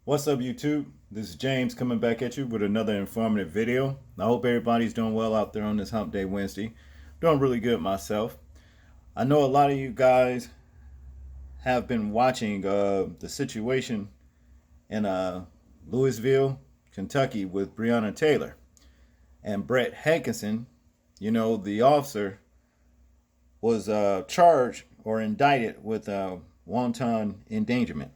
What's up, YouTube? This is James coming back at you with another informative video. I hope everybody's doing well out there on this Hump Day Wednesday. Doing really good myself. I know a lot of you guys have been watching the situation in Louisville, Kentucky with Breonna Taylor and Brett Hankinson. You know, the officer was charged or indicted with wanton endangerment.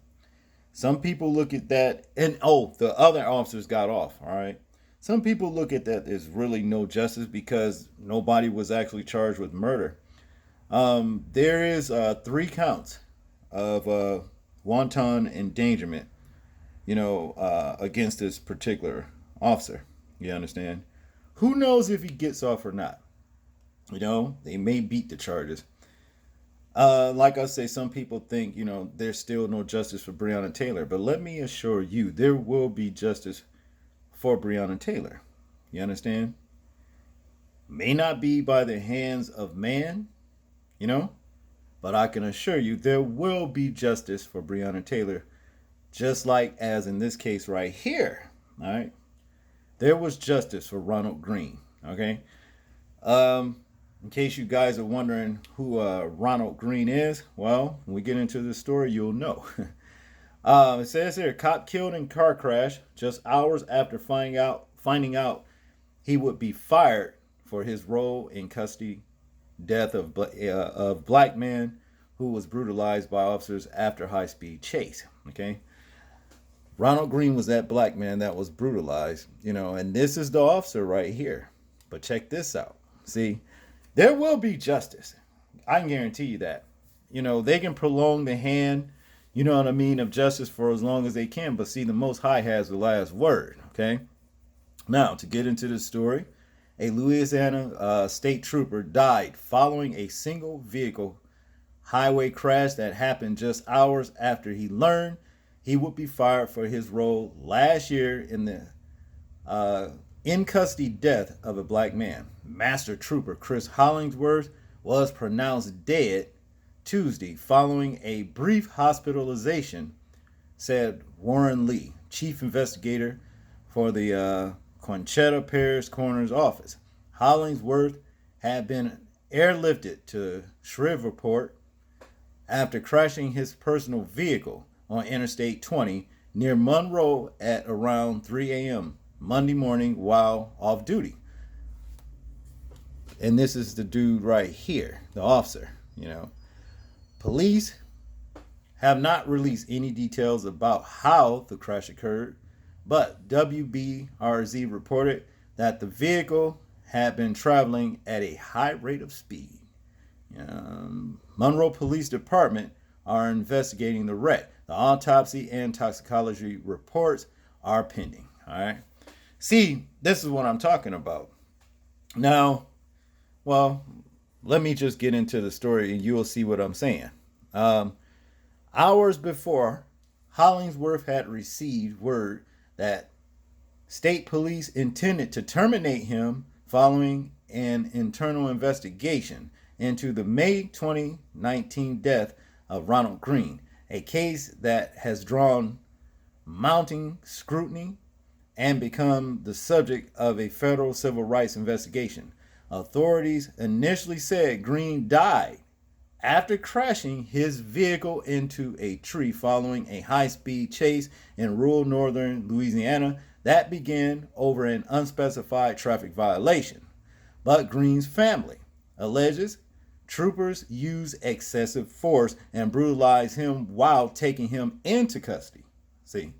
Some people look at that, and the other officers got off, all right? Some people look at that as really no justice because nobody was actually charged with murder. There is 3 counts of wanton endangerment, against this particular officer. You understand? Who knows if he gets off or not? They may beat the charges. Like I say, some people think, there's still no justice for Breonna Taylor. But let me assure you, there will be justice for Breonna Taylor. You understand? May not be by the hands of man, but I can assure you there will be justice for Breonna Taylor. Just like as in this case right here, all right? There was justice for Ronald Green, okay? In case you guys are wondering who Ronald Green is, well, when we get into this story, you'll know. It says here, cop killed in car crash just hours after finding out he would be fired for his role in custody death of black man who was brutalized by officers after high-speed chase. Okay, Ronald Green was that black man that was brutalized, and this is the officer right here. But check this out. See, there will be justice. I can guarantee you that. They can prolong the hand, of justice for as long as they can. But see, the Most High has the last word, okay? Now, to get into the story, a Louisiana state trooper died following a single vehicle highway crash that happened just hours after he learned he would be fired for his role last year in the in custody death of a black man. Master Trooper Chris Hollingsworth was pronounced dead Tuesday following a brief hospitalization, said Warren Lee, chief investigator for the Conchetta Parish Coroner's Office. Hollingsworth had been airlifted to Shreveport after crashing his personal vehicle on Interstate 20 near Monroe at around 3 a.m. Monday morning while off duty. And this is the dude right here, the officer. Police have not released any details about how the crash occurred, but WBRZ reported that the vehicle had been traveling at a high rate of speed. Monroe Police Department are investigating the wreck. The autopsy and toxicology reports are pending. All right. See, this is what I'm talking about. Now, well, let me just get into the story and you'll see what I'm saying. Hours before, Hollingsworth had received word that state police intended to terminate him following an internal investigation into the May 2019 death of Ronald Green, a case that has drawn mounting scrutiny and become the subject of a federal civil rights investigation. Authorities initially said Green died after crashing his vehicle into a tree following a high-speed chase in rural northern Louisiana that began over an unspecified traffic violation. But Green's family alleges troopers used excessive force and brutalized him while taking him into custody. See,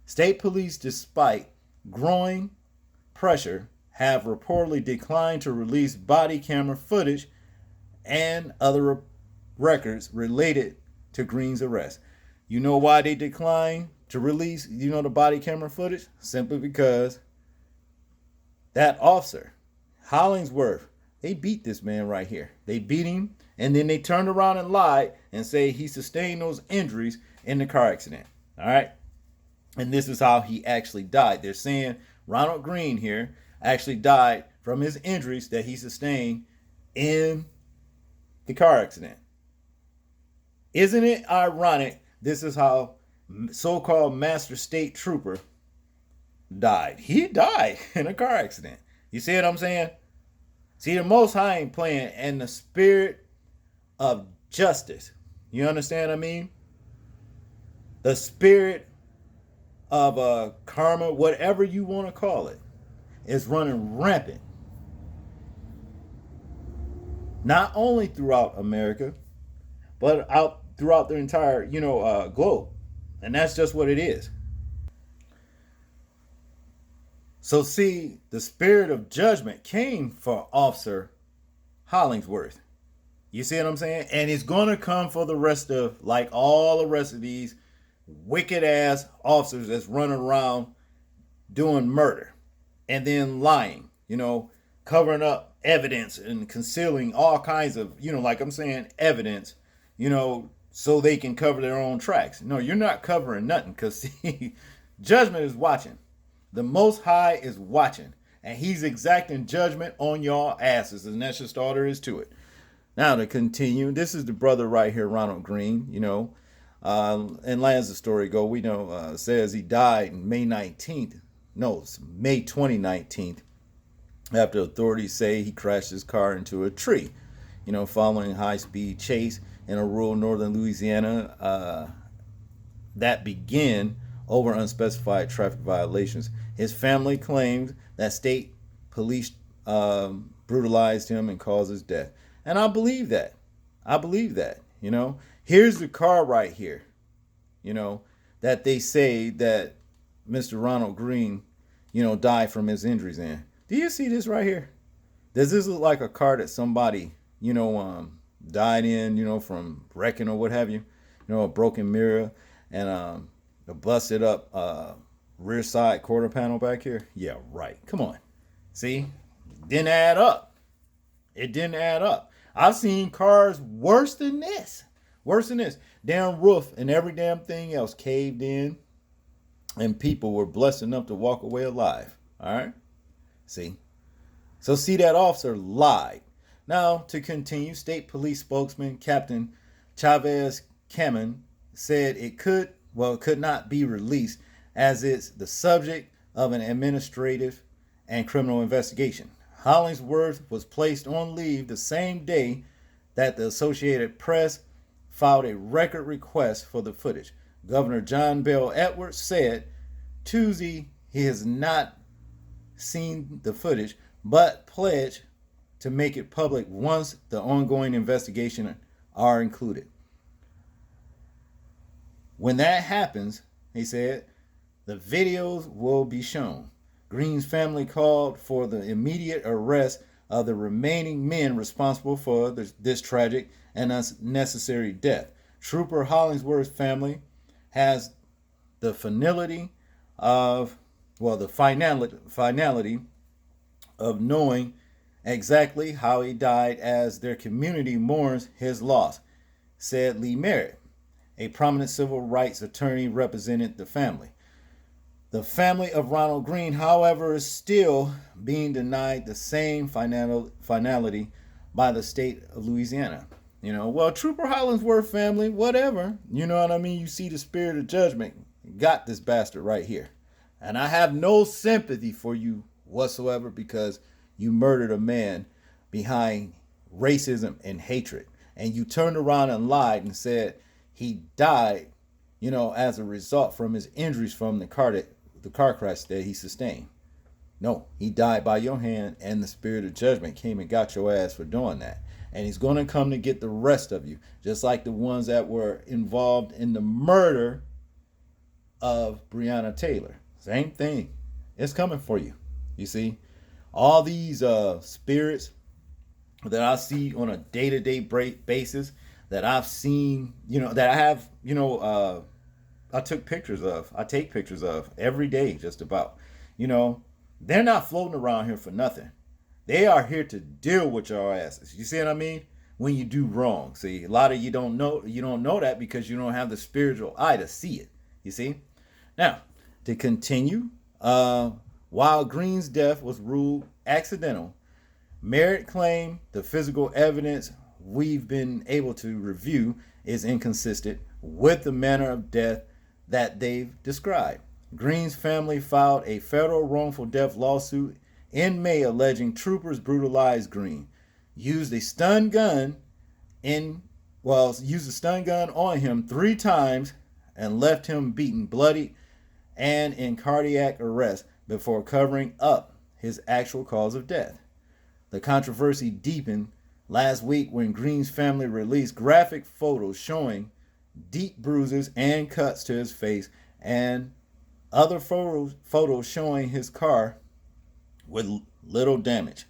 state police, despite growing pressure, have reportedly declined to release body camera footage and other records related to Green's arrest. You know why they declined to release, the body camera footage? Simply because that officer, Hollingsworth, they beat this man right here. They beat him, and then they turned around and lied and say he sustained those injuries in the car accident. All right? And this is how he actually died. They're saying Ronald Green here actually died from his injuries that he sustained in the car accident. Isn't it ironic? This is how so-called master state trooper died. He died in a car accident. You see what I'm saying? See, the Most High ain't playing, and the spirit of justice. You understand what I mean? The spirit of karma, whatever you want to call it, is running rampant. Not only throughout America, but out throughout the entire, globe. And that's just what it is. So see, the spirit of judgment came for Officer Hollingsworth. You see what I'm saying? And it's going to come for the rest of, like all the rest of these wicked ass officers that's running around doing murder and then lying, covering up evidence and concealing all kinds of, like I'm saying, evidence, so they can cover their own tracks. No, you're not covering nothing, because see, judgment is watching. The Most High is watching, and he's exacting judgment on y'all asses, and that's just all there is to it. Now to continue, this is the brother right here, Ronald Green, and as the story go, we know, says he died in May 19th. No, it's May 2019, after authorities say he crashed his car into a tree, following a high-speed chase in a rural northern Louisiana that began over unspecified traffic violations. His family claimed that state police brutalized him and caused his death. And I believe that. Here's the car right here, that they say that Mr. Ronald Green, died from his injuries in. Do you see this right here? Does this look like a car that somebody, died in, from wrecking or what have you? A broken mirror and a busted up rear side quarter panel back here? Yeah, right. Come on. See? Didn't add up. It didn't add up. I've seen cars worse than this. Damn roof and every damn thing else caved in, and people were blessed enough to walk away alive. All right? See? So see, that officer lied. Now, to continue, State Police spokesman Captain Chavez Cameron said it could not be released as it's the subject of an administrative and criminal investigation. Hollingsworth was placed on leave the same day that the Associated Press filed a record request for the footage. Governor John Bel Edwards said Tuesday he has not seen the footage, but pledged to make it public once the ongoing investigation are included. When that happens, he said, the videos will be shown. Green's family called for the immediate arrest of the remaining men responsible for this tragic and unnecessary death. Trooper Hollingsworth's family has the finality of knowing exactly how he died as their community mourns his loss, said Lee Merritt, a prominent civil rights attorney represented the family. The family of Ronald Green, however, is still being denied the same finality by the state of Louisiana. Trooper Hollingsworth family, whatever. You know what I mean? You see the spirit of judgment got this bastard right here. And I have no sympathy for you whatsoever, because you murdered a man behind racism and hatred. And you turned around and lied and said he died, as a result from his injuries from the car crash that he sustained. No, he died by your hand, and the spirit of judgment came and got your ass for doing that. And he's going to come to get the rest of you, just like the ones that were involved in the murder of Breonna Taylor. Same thing. It's coming for you. You see, all these spirits that I see on a day-to-day basis, that I've seen, that I have, I take pictures of every day, just about. They're not floating around here for nothing. They are here to deal with your asses. You see what I mean? When you do wrong. See, a lot of you don't know that because you don't have the spiritual eye to see it. You see? Now, to continue, while Green's death was ruled accidental, Merritt claimed the physical evidence we've been able to review is inconsistent with the manner of death that they've described. Green's family filed a federal wrongful death lawsuit in May alleging troopers brutalized Green, used a stun gun used a stun gun on him 3 times and left him beaten, bloodied, and in cardiac arrest before covering up his actual cause of death. The controversy deepened last week when Green's family released graphic photos showing deep bruises and cuts to his face and other photos showing his car with little damage.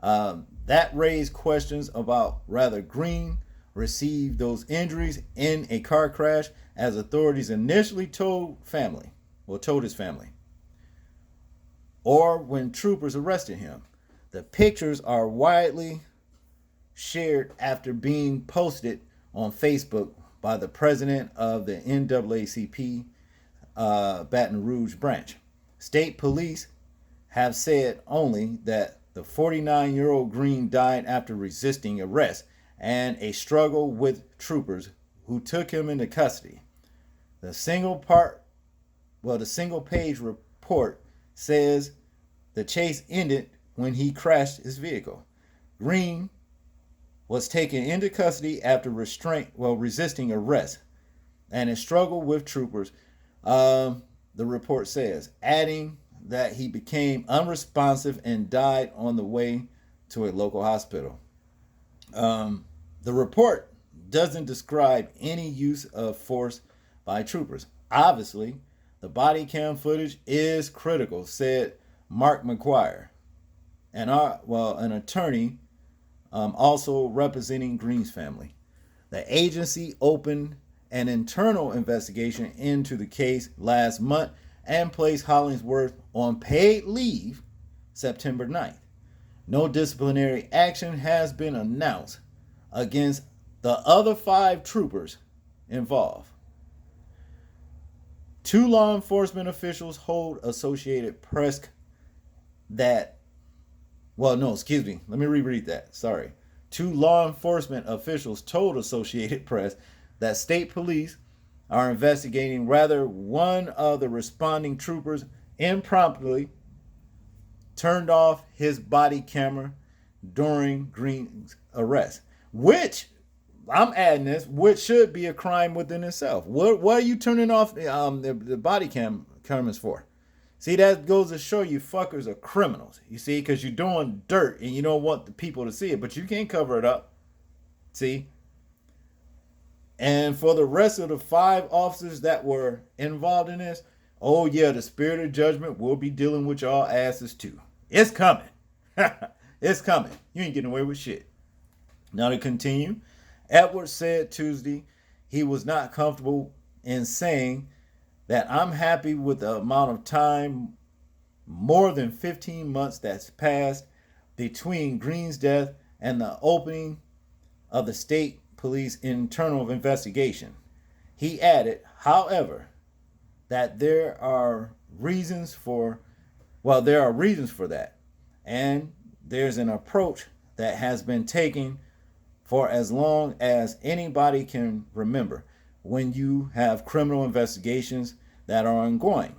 That raised questions about whether Green received those injuries in a car crash, as authorities initially told his family, or when troopers arrested him. The pictures are widely shared after being posted on Facebook by the president of the NAACP Baton Rouge branch. State police have said only that the 49-year-old Green died after resisting arrest and a struggle with troopers who took him into custody. The single page report says the chase ended when he crashed his vehicle. Green was taken into custody after resisting arrest and a struggle with troopers, the report says, adding that he became unresponsive and died on the way to a local hospital. The report doesn't describe any use of force by troopers. Obviously, the body cam footage is critical, said Mark McGuire, an attorney also representing Green's family. The agency opened an internal investigation into the case last month and placed Hollingsworth on paid leave September 9th. No disciplinary action has been announced against the other 5 troopers involved. 2 law enforcement officials told Associated Press that, let me reread that. Sorry. 2 law enforcement officials told Associated Press that state police are investigating whether one of the responding troopers impromptu turned off his body camera during Green's arrest, which which should be a crime within itself. What are you turning off the body cameras for? See, that goes to show you fuckers are criminals. You see, because you're doing dirt and you don't want the people to see it, but you can't cover it up. See? And for the rest of the 5 officers that were involved in this, oh yeah, the spirit of judgment will be dealing with y'all asses too. It's coming. It's coming. You ain't getting away with shit. Now to continue, Edwards said Tuesday he was not comfortable in saying that I'm happy with the amount of time, more than 15 months that's passed between Green's death and the opening of the state police internal investigation. He added, however, that there are reasons for that, and there's an approach that has been taken for as long as anybody can remember when you have criminal investigations that are ongoing.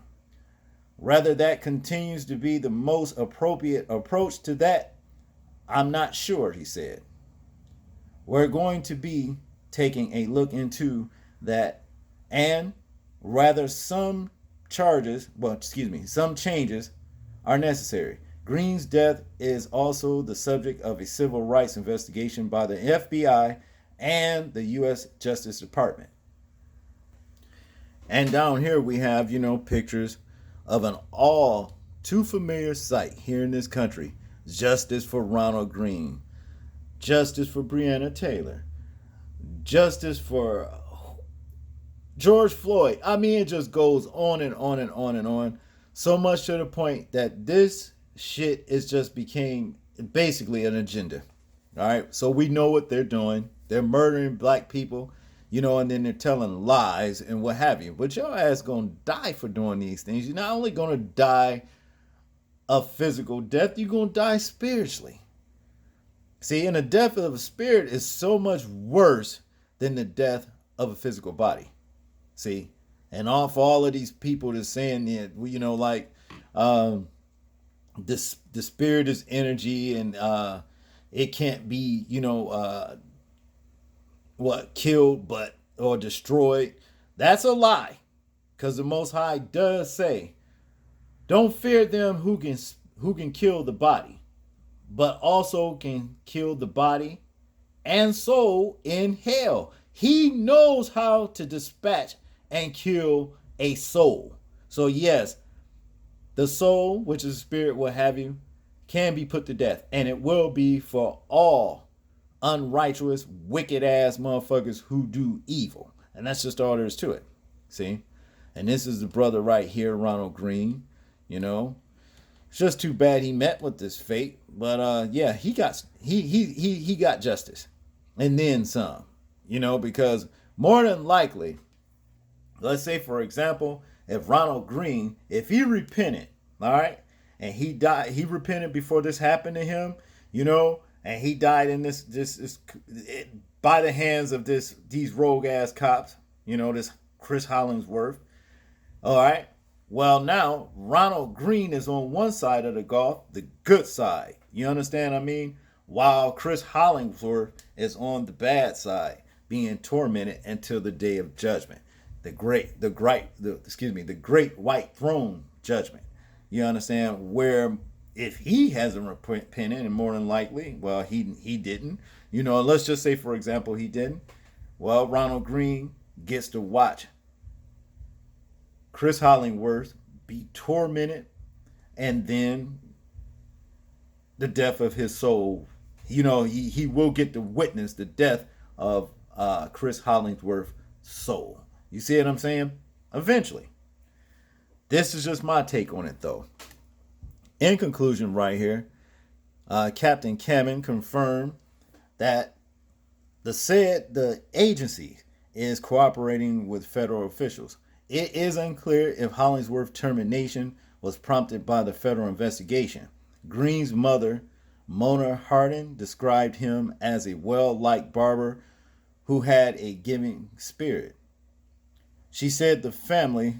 Whether that continues to be the most appropriate approach to that, I'm not sure, he said. We're going to be taking a look into that, and rather some changes are necessary. Green's death is also the subject of a civil rights investigation by the FBI and the U.S. Justice Department. And down here we have, pictures of an all too familiar sight here in this country. Justice for Ronald Green. Justice for Breonna Taylor. Justice for George Floyd. I mean, it just goes on and on and on and on. So much to the point that this shit is just became basically an agenda. All right. So we know what they're doing. They're murdering black people, and then they're telling lies and what have you. But your ass gonna die for doing these things. You're not only gonna die a physical death, you're gonna die spiritually. See, and the death of a spirit is so much worse than the death of a physical body. See, And off all of these people that's saying that, like, um, the spirit is energy, and it can't be, killed but or destroyed. That's a lie, because the Most High does say, "Don't fear them who can kill the body, but also can kill the body and soul in hell." He knows how to dispatch and kill a soul. So yes, the soul, which is spirit, what have you, can be put to death, and it will be for all unrighteous, wicked ass motherfuckers who do evil. And that's just all there is to it. See? And this is the brother right here, Ronald Green. It's just too bad he met with this fate. But yeah, he got justice. And then some. Because more than likely, let's say for example, if Ronald Green, if he repented, all right, and he died, he repented before this happened to him, and he died in this by the hands of these rogue ass cops, this Chris Hollingsworth. All right. Well, now Ronald Green is on one side of the gulf, the good side. You understand what I mean? While Chris Hollingsworth is on the bad side, being tormented until the day of judgment, the great white throne judgment. You understand? Where if he hasn't repented, and more than likely, well, he didn't. Let's just say for example he didn't. Well, Ronald Green gets to watch Chris Hollingsworth be tormented, and then the death of his soul. He will get to witness the death of Chris Hollingsworth's soul. You see what I'm saying? Eventually. This is just my take on it, though. In conclusion, right here, Captain Kamen confirmed that the agency is cooperating with federal officials. It is unclear if Hollingsworth's termination was prompted by the federal investigation. Green's mother, Mona Hardin, described him as a well-liked barber who had a giving spirit. She said the family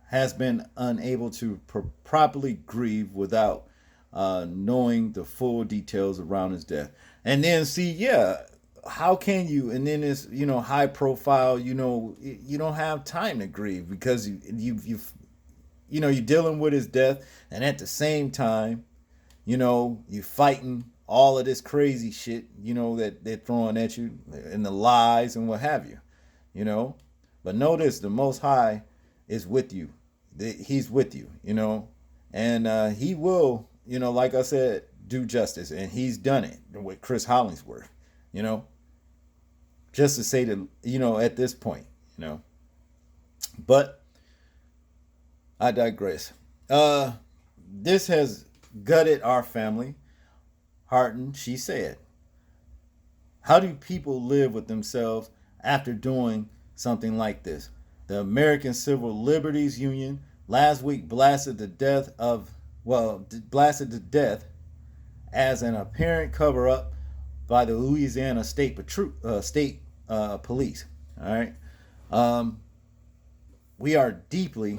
has been unable to properly grieve without knowing the full details around his death. And then see, yeah, how can you? And then it's high profile. You don't have time to grieve because you're dealing with his death, and at the same time, you're fighting all of this crazy shit. That they're throwing at you and the lies and what have you. But notice the Most High is with you. He's with you. And he will. Like I said, do justice, and he's done it with Chris Hollingsworth. Just to say that, at this point, But I digress. This has gutted our family. Harton, she said. How do people live with themselves after doing something like this? The American Civil Liberties Union last week blasted to death as an apparent cover-up by the Louisiana State Police. All right. We are deeply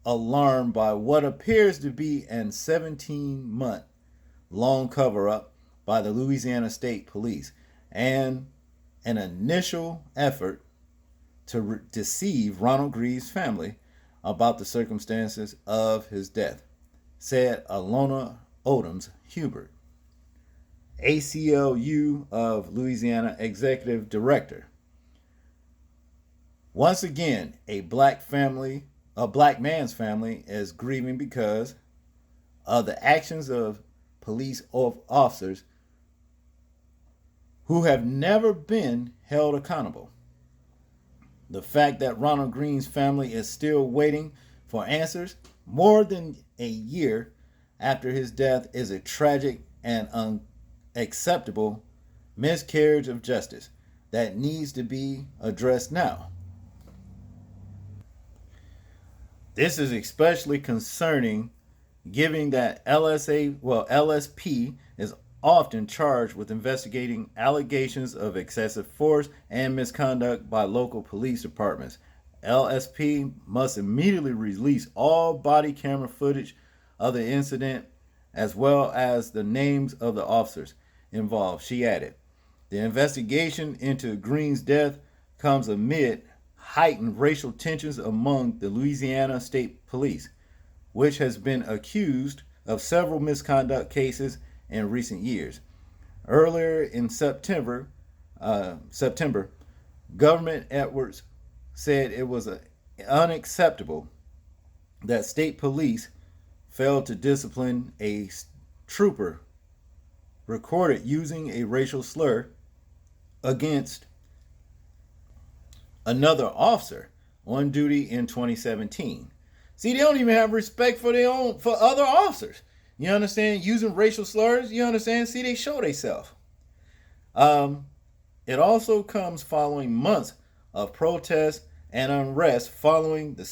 alarmed by what appears to be an 17-month long cover-up by the Louisiana State Police and an initial effort to deceive Ronald Green's family about the circumstances of his death, said Alona Odoms Hubert, ACLU of Louisiana Executive Director. Once again, a black man's family is grieving because of the actions of police officers who have never been held accountable. The fact that Ronald Green's family is still waiting for answers more than a year after his death is a tragic and unacceptable miscarriage of justice that needs to be addressed now. This is especially concerning given that LSP is often charged with investigating allegations of excessive force and misconduct by local police departments, LSP must immediately release all body camera footage of the incident as well as the names of the officers involved. She added, the investigation into Green's death comes amid heightened racial tensions among the Louisiana State Police, which has been accused of several misconduct cases in recent years. Earlier in September, Government Edwards said it was unacceptable that state police failed to discipline a trooper recorded using a racial slur against another officer on duty in 2017. See, they don't even have respect for other officers. You understand? Using racial slurs, you understand? See, they show themselves. It also comes following months of protests and unrest following the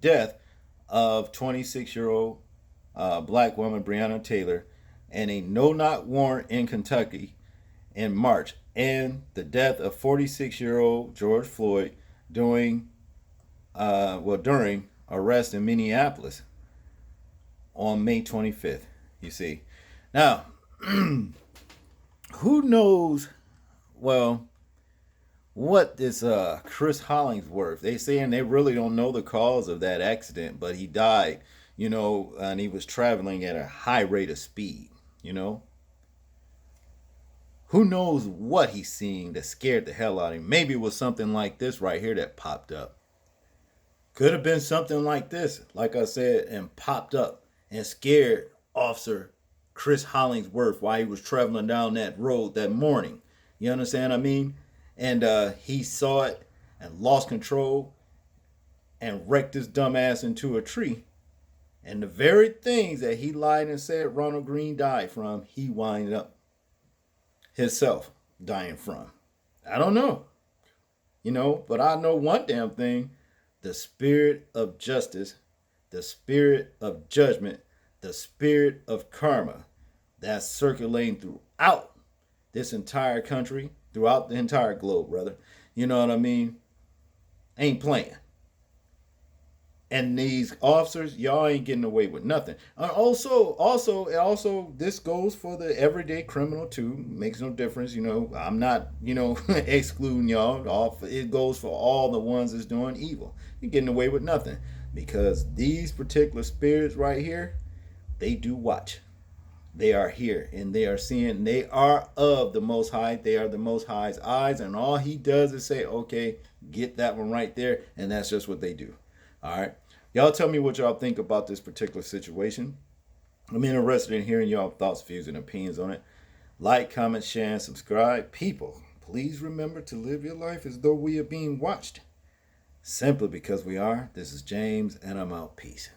death of 26-year-old black woman Breonna Taylor and a no-knock warrant in Kentucky in March, and the death of 46-year-old George Floyd during arrest in Minneapolis on May 25th. You see, now who knows? Well, what this Chris Hollingsworth? They saying they really don't know the cause of that accident, but he died, and he was traveling at a high rate of speed. Who knows what he's seeing that scared the hell out of him? Maybe it was something like this right here that popped up. Could have been something like this, like I said, and popped up and scared Officer Chris Hollingsworth while he was traveling down that road that morning. You understand what I mean? And he saw it and lost control and wrecked his dumb ass into a tree. And the very things that he lied and said Ronald Green died from, he wound up himself dying from. I don't know. But I know one damn thing. The spirit of justice, the spirit of judgment, the spirit of karma that's circulating throughout this entire country, throughout the entire globe, rather. You know what I mean? Ain't playing. And these officers, y'all ain't getting away with nothing. Also, this goes for the everyday criminal too. Makes no difference, I'm not, excluding y'all. It goes for all the ones that's doing evil. You're getting away with nothing because these particular spirits right here, they do watch. They are here and they are seeing. They are of the Most High. They are the Most High's eyes, and all He does is say, "Okay, get that one right there," and that's just what they do. All right. Y'all tell me what y'all think about this particular situation. I'm interested in hearing y'all thoughts, views, and opinions on it. Like, comment, share, and subscribe. People, please remember to live your life as though we are being watched. Simply because we are. This is James, and I'm out. Peace.